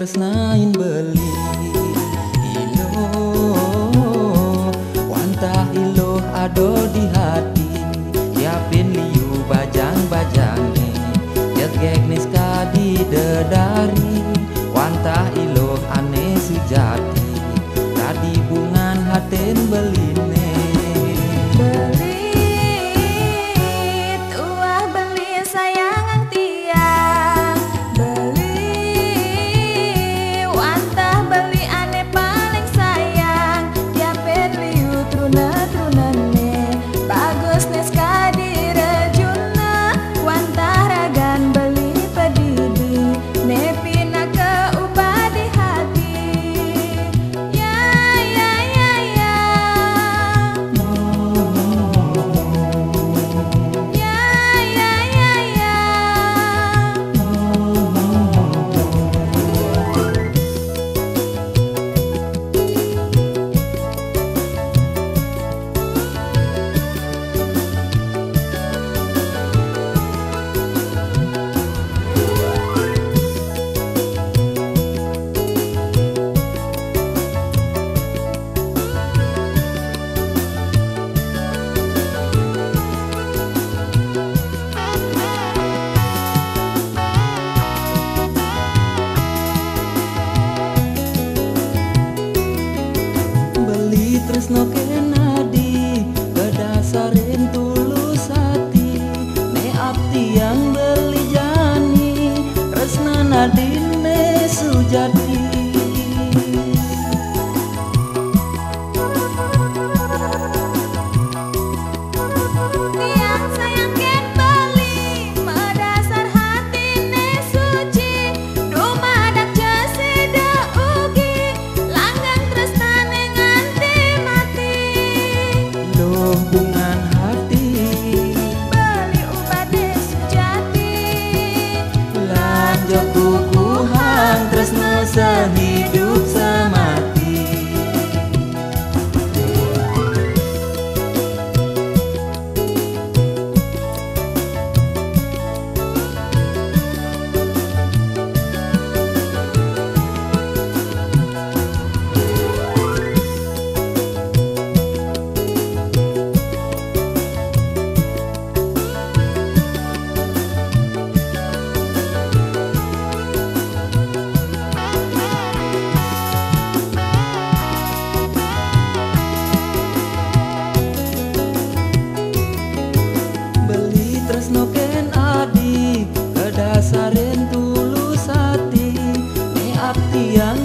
tresnain beli ilo wantah ilo ado di hati siapin liu bajang-bajange jegek niska di dedari wantah ilo ane sujati tadi bungan haten beline belit uah beli sayang tiang beli wantah beli ane paling sayang tiapin liu truna-trunane bagus neska direjuna wantah ragan beli pedidi nepina ke ubah di hati ya ya ya ya ya ya ya ya beli tresno kenadi kedasarin tulus hati ne abdi yang beli jani tresna nadine sujati tiang sayang ken beli medasar hatine suci dumadak jesida ugi langgeng tresnane nganti mati loh bungan hati beli ubade sujati lanjut kukuhan tresna sehidup semati beli tresno ken adi kedasarin tulus hati ne abdi yang